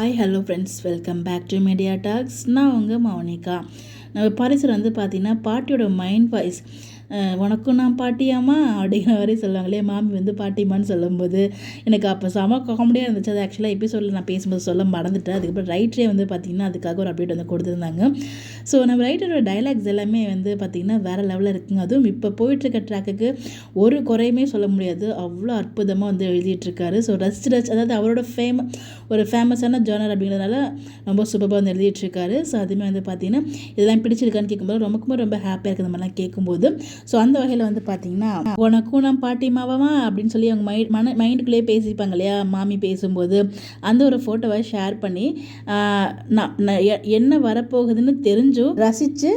Hi hello friends, welcome back to media talks. நான் உங்கள் மௌனிகா. நம்ம பரிசர் பார்த்தீங்கன்னா பாட்டியோட மைண்ட் வாய்ஸ் உனக்கும் நான் பாட்டியாமா அப்படிங்கிற மாதிரி சொல்லுவாங்களே, மாமி பாட்டிமான்னு சொல்லும்போது எனக்கு அப்போ செம காமெடியாக இருந்துச்சு. அது ஆக்சுவலாக எபிசோடில் நான் பேசும்போது சொல்ல மறந்துட்டேன். அதுக்கப்புறம் ரைட்டரே பார்த்திங்கன்னா அதுக்காக ஒரு அப்டேட் கொடுத்துருந்தாங்க. ஸோ நம்ம ரைட்டரோட டைலாக்ஸ் எல்லாமே பார்த்திங்கன்னா வேறு லெவலில் இருக்குங்க. அதுவும் இப்போ போயிட்டுருக்க ட்ராக்குக்கு ஒரு குறையுமே சொல்ல முடியாது. அவ்வளோ அற்புதமாக எழுதிட்டுருக்காரு. ஸோ ரச் அதாவது அவரோட ஒரு ஃபேமஸான ஜானர் அப்படிங்கிறதுனால ரொம்ப சூப்பராக எழுதிட்டுருக்காரு. ஸோ அதுவுமே பார்த்திங்கன்னா இதெல்லாம் பிடிச்சிருக்கான்னு கேட்கும்போது ரொம்ப ஹாப்பியாக இருக்குது. இந்த மாதிரிலாம் கேட்கும்போது ஸோ அந்த வகையில் பார்த்திங்கன்னா உனக்கும் நான் பாட்டி மாவமா அப்படின்னு சொல்லி அவங்க மைண்டுக்குள்ளேயே பேசிப்பாங்க இல்லையா, மாமி பேசும்போது அந்த ஒரு ஃபோட்டோவை ஷேர் பண்ணி என்ன வரப்போகுதுன்னு தெரிஞ்சும் ரசித்து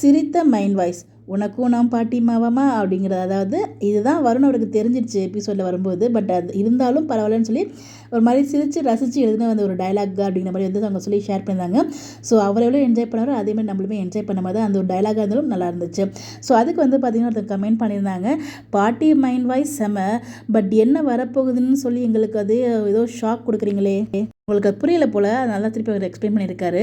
சிரித்த மைண்ட் வாய்ஸ் உனக்கும் நான் பாட்டி மாவமா அப்படிங்கிறது. அதாவது இதுதான் வரும்னு அவருக்கு தெரிஞ்சிடுச்சு எபிசோடில் வரும்போது. பட் அது இருந்தாலும் பரவாயில்லன்னு சொல்லி ஒரு மாதிரி சிரித்து ரசித்து எழுதின ஒரு டைலாக் அப்படிங்கிற மாதிரி அவங்க சொல்லி ஷேர் பண்ணியிருந்தாங்க. ஸோ அவர் எவ்வளோ என்ஜாய் பண்ணாரோ அதேமாதிரி நம்மளுமே என்ஜாய் பண்ண மாதிரி அந்த ஒரு டைலாகாக இருந்தாலும் நல்லா இருந்துச்சு. ஸோ அதுக்கு பார்த்திங்கன்னா ஒருத்தர் கமெண்ட் பண்ணியிருந்தாங்க, பாட்டி மைண்ட் வாய்ஸ் செம, பட் என்ன வரப்போகுதுன்னு சொல்லி எங்களுக்கு அது ஏதோ ஷாக் கொடுக்குறீங்களே, உங்களுக்கு அது புரியல போல், நல்லா திருப்பி அவர் எக்ஸ்பிளைன் பண்ணியிருக்காரு.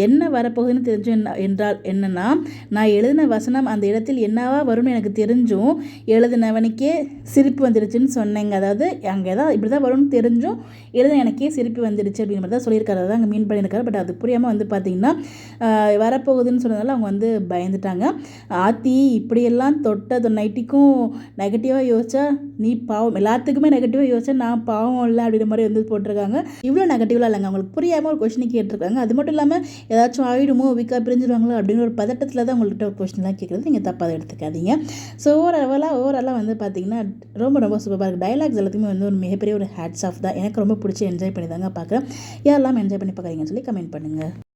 என்ன வரப்போகுதுன்னு தெரிஞ்சும் என்றால் என்னென்னா, நான் எழுதின வசனம் அந்த இடத்தில் என்னவா வரும்னு எனக்கு தெரிஞ்சும் எழுதினவனுக்கே சிரிப்பு வந்துடுச்சுன்னு சொன்னேங்க. அதாவது அங்கே தான் இப்படி தான் வரும்னு தெரிஞ்சும் எழுத எனக்கே சிரிப்பு வந்துடுச்சு அப்படிங்கிற மாதிரி தான் சொல்லியிருக்காரு. அதான் அங்கே மீன் பண்ணியிருக்காரு. பட் அது புரியாமல் பார்த்திங்கன்னா வரப்போகுதுன்னு சொன்னதால அவங்க பயந்துட்டாங்க. ஆத்தி இப்படியெல்லாம் தொட்ட நைட்டிக்கும் நெகட்டிவாக யோசிச்சா நீ பாவம், எல்லாத்துக்குமே நெகட்டிவாக யோசிச்சா நான் பாவம் இல்லை அப்படிங்கிற மாதிரி போட்டிருக்காங்க. இவ்வளோ நெகட்டிவாக இல்லைங்க, அவங்களுக்கு புரியாமல் ஒரு கொஸ்டின் கேட்டிருக்காங்க. அது மட்டும் இல்லாமல் ஏதாச்சும் ஆயிடுமோ, வீக்காக பிரிஞ்சிருவாங்களோ அப்படின்னு ஒரு பதட்டத்தில் தான் உங்கள்கிட்ட ஒரு கொஸ்டின்லாம் கேட்குறது. நீங்கள் தப்பாக எடுத்துக்காதீங்க. ஸோ ஓவராலாக பார்த்திங்கன்னா ரொம்ப சூப்பராக இருக்குது. டைலாக்ஸ் எல்லாத்தையுமே ஒரு மிகப்பெரிய ஒரு ஹேட்ஸ் ஆஃப் தான். எனக்கு ரொம்ப பிடிச்சி என்ஜாய் பண்ணி தாங்க பார்க்குறேன். யாரெல்லாம் என்ஜாய் பண்ணி பார்க்குறீங்கன்னு சொல்லி கமெண்ட் பண்ணுங்கள்.